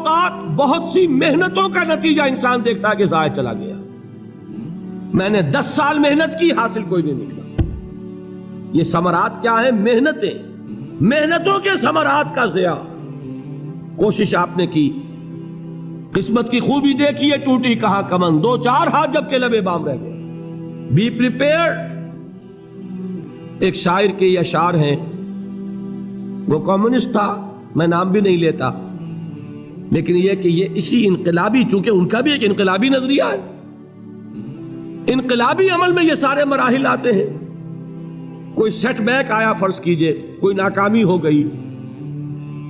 اوقات بہت سی محنتوں کا نتیجہ انسان دیکھتا ہے کہ ضائع چلا گیا، میں نے 10 سال محنت کی، حاصل کوئی نہیں نکلا۔ یہ ثمرات کیا ہیں؟ محنتیں، محنتوں کے ثمرات کا ضیاع۔ کوشش آپ نے کی، قسمت کی خوبی دیکھی ہے، ٹوٹی کہاں کمن، 2-4 ہاتھ جب کے لبے بام رہ گئے۔ Be prepared. ایک شاعر کے یہ اشعار ہیں، وہ کمیونسٹ تھا، میں نام بھی نہیں لیتا، لیکن یہ کہ یہ اسی انقلابی، چونکہ ان کا بھی ایک انقلابی نظریہ ہے، انقلابی عمل میں یہ سارے مراحل آتے ہیں۔ کوئی سیٹ بیک آیا، فرض کیجئے کوئی ناکامی ہو گئی،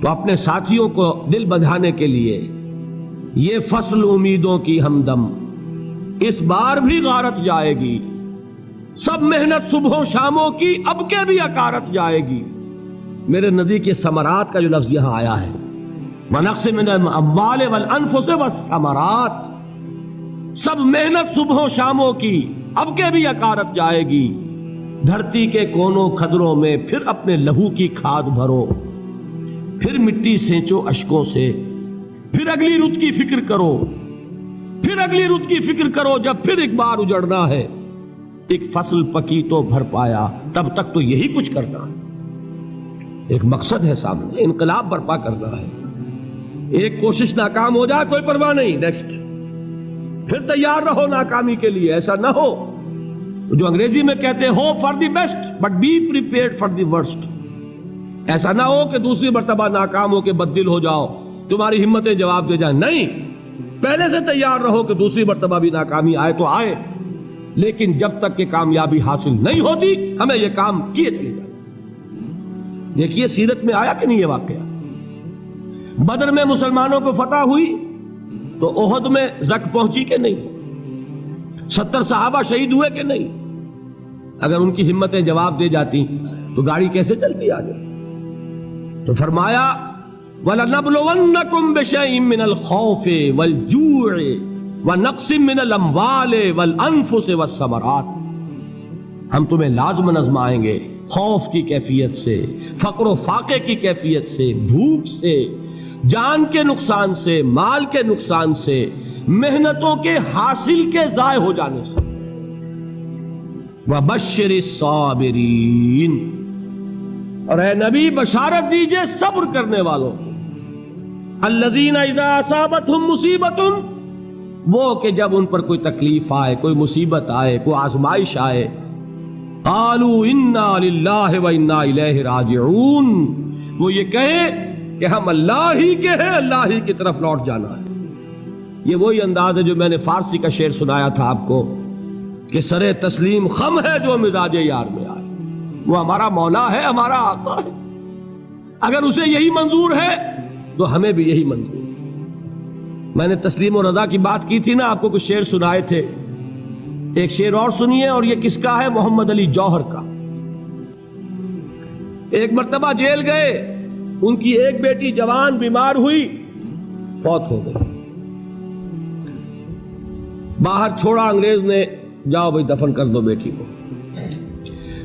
تو اپنے ساتھیوں کو دل بندھانے کے لیے یہ فصل امیدوں کی ہمدم اس بار بھی غارت جائے گی، سب محنت صبحوں شاموں کی اب کے بھی اکارت جائے گی۔ میرے نبی کے ثمرات کا جو لفظ یہاں آیا ہے، وَنَقْصٍ مِّنَ الْأَمْوَالِ وَالْأَنفُسِ وَالثَّمَرَاتِ، سب محنت صبحوں شاموں کی اب کے بھی اکارت جائے گی۔ دھرتی کے کونوں کھدروں میں پھر اپنے لہو کی کھاد بھرو، پھر مٹی سینچو اشکوں سے، پھر اگلی رت کی فکر کرو، پھر اگلی رت کی فکر کرو، جب پھر ایک بار اجڑنا ہے۔ ایک فصل پکی تو بھر پایا، تب تک تو یہی کچھ کرنا ہے۔ ایک مقصد ہے سامنے، انقلاب برپا کرنا ہے۔ ایک کوشش ناکام ہو جائے کوئی پرواہ نہیں، نیکسٹ، پھر تیار رہو ناکامی کے لیے۔ ایسا نہ ہو جو انگریزی میں کہتے ہیں hope for the best but be prepared for the worst. ایسا نہ ہو کہ دوسری مرتبہ ناکام ہو کے بددل ہو جاؤ، تمہاری ہمتیں جواب دے جائیں، نہیں، پہلے سے تیار رہو کہ دوسری مرتبہ بھی ناکامی آئے تو آئے، لیکن جب تک کہ کامیابی حاصل نہیں ہوتی ہمیں یہ کام کیے چلے جائیں۔ دیکھیے سیرت میں آیا کہ نہیں یہ واقعہ؟ بدر میں مسلمانوں کو فتح ہوئی تو احد میں زک پہنچی کہ نہیں؟ 70 صحابہ شہید ہوئے کہ نہیں؟ اگر ان کی ہمتیں جواب دے جاتی تو گاڑی کیسے چلتی آگے؟ تو فرمایا وَلَنَبْلُوَنَّكُمْ بِشَيْءٍ مِّنَ الْخَوْفِ وَالْجُوعِ وَنَقْصٍ مِّنَ الْأَمْوَالِ وَالْأَنفُسِ وَالثَّمَرَاتِ، ہم تمہیں لازماً آزمائیں گے، خوف کی کیفیت سے، فقر و فاقے کی کیفیت سے، بھوک سے، جان کے نقصان سے، مال کے نقصان سے، محنتوں کے حاصل کے ضائع ہو جانے سے۔ وَبَشِّرِ الصَّابِرِينَ، اور اے نبی بشارت دیجئے صبر کرنے والوں کو۔ الَّذِينَ إِذَا أَصَابَتْهُمْ مُصِيبَةٌ، وہ کہ جب ان پر کوئی تکلیف آئے، کوئی مصیبت آئے، کوئی آزمائش آئے، قالوا انا للہ وانا الیہ راجعون، وہ یہ کہیں کہ ہم اللہ ہی کے ہیں، اللہ ہی کی طرف لوٹ جانا ہے۔ یہ وہی انداز ہے جو میں نے فارسی کا شعر سنایا تھا آپ کو کہ سرے تسلیم خم ہے جو مزاج یار میں آئے۔ وہ ہمارا مولا ہے، ہمارا آقا ہے، اگر اسے یہی منظور ہے تو ہمیں بھی یہی منظور ہے۔ میں نے تسلیم و رضا کی بات کی تھی نا، آپ کو کچھ شعر سنائے تھے، ایک شعر اور سنیے، اور یہ کس کا ہے؟ محمد علی جوہر کا۔ ایک مرتبہ جیل گئے، ان کی ایک بیٹی جوان بیمار ہوئی، فوت ہو گئی، باہر چھوڑا انگریز نے، جاؤ بھائی دفن کر دو بیٹی کو۔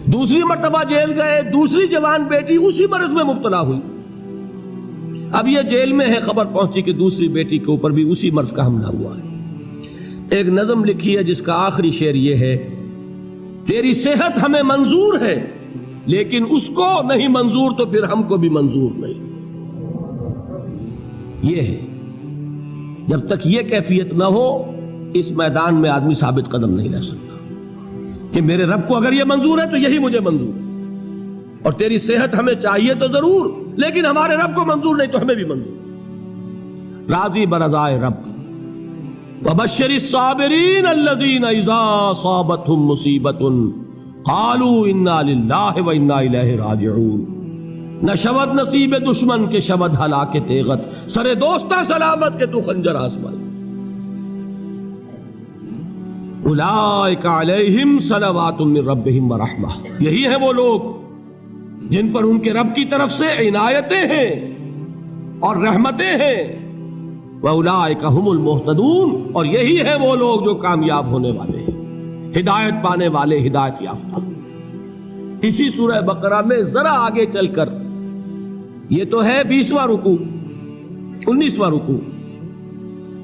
دوسری مرتبہ جیل گئے، دوسری جوان بیٹی اسی مرض میں مبتلا ہوئی، اب یہ جیل میں ہے، خبر پہنچی کہ دوسری بیٹی کے اوپر بھی اسی مرض کا حملہ ہوا ہے۔ ایک نظم لکھی ہے جس کا آخری شعر یہ ہے، تیری صحت ہمیں منظور ہے لیکن اس کو نہیں منظور تو پھر ہم کو بھی منظور نہیں۔ یہ ہے، جب تک یہ کیفیت نہ ہو اس میدان میں آدمی ثابت قدم نہیں رہ سکتا کہ میرے رب کو اگر یہ منظور ہے تو یہی مجھے منظور ہے، اور تیری صحت ہمیں چاہیے تو ضرور، لیکن ہمارے رب کو منظور نہیں تو ہمیں بھی منظور۔ راضی برضائے رب۔ وَبَشِّرِ الصَّابِرِينَ الَّذِينَ إِذَا أَصَابَتْهُمْ مُصِيبَةٌ قَالُوا إِنَّا لِلَّهِ وَإِنَّا إِلَيْهِ رَاجِعُونَ، نہ شود نصیب دشمن کے شود ہلاک تیغت، سر دوستہ سلامت کے تو خنجر آزمائی۔ اولئک علیہم صلوات من ربہم ورحمہ، یہی ہے وہ لوگ جن پر ان کے رب کی طرف سے عنایتیں ہیں اور رحمتیں ہیں۔ وَأُولَٰئِكَ هُمُ الْمُهْتَدُونَ، اور یہی ہے وہ لوگ جو کامیاب ہونے والے ہیں، ہدایت پانے والے، ہدایت یافتہ۔ اسی سورہ بقرہ میں ذرا آگے چل کر، یہ تو ہے 20واں رکوع، 19واں رکوع،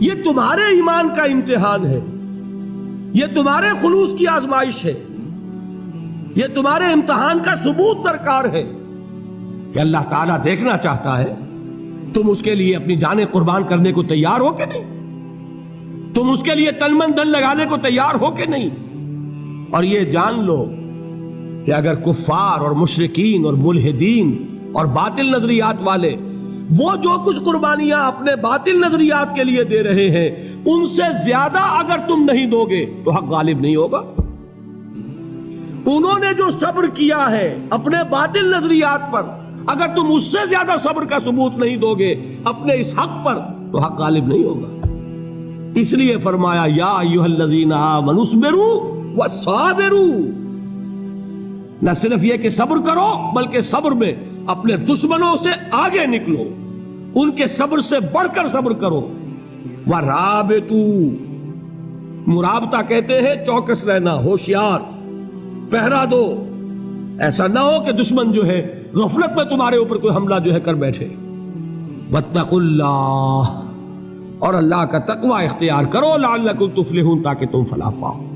یہ تمہارے ایمان کا امتحان ہے، یہ تمہارے خلوص کی آزمائش ہے، یہ تمہارے امتحان کا ثبوت درکار ہے کہ اللہ تعالیٰ دیکھنا چاہتا ہے تم اس کے لیے اپنی جانیں قربان کرنے کو تیار ہو کہ نہیں، تم اس کے لیے تن من دھن لگانے کو تیار ہو کہ نہیں۔ اور یہ جان لو کہ اگر کفار اور مشرکین اور ملحدین اور باطل نظریات والے وہ جو کچھ قربانیاں اپنے باطل نظریات کے لیے دے رہے ہیں ان سے زیادہ اگر تم نہیں دو گے تو حق غالب نہیں ہوگا۔ انہوں نے جو صبر کیا ہے اپنے باطل نظریات پر، اگر تم اس سے زیادہ صبر کا ثبوت نہیں دو گے اپنے اس حق پر تو حق غالب نہیں ہوگا۔ اس لیے فرمایا یا ایھا الذین آمنوا اصبروا وصابروا، نہ صرف یہ کہ صبر کرو بلکہ صبر میں اپنے دشمنوں سے آگے نکلو، ان کے صبر سے بڑھ کر صبر کرو۔ ورابطوا، مرابطہ کہتے ہیں چوکس رہنا، ہوشیار، پہرا دو، ایسا نہ ہو کہ دشمن جو ہے غفلت میں تمہارے اوپر کوئی حملہ جو ہے کر بیٹھے۔ واتقوا اللہ، اور اللہ کا تقوی اختیار کرو، لعلکم تفلحون، تاکہ تم فلاح پاؤ۔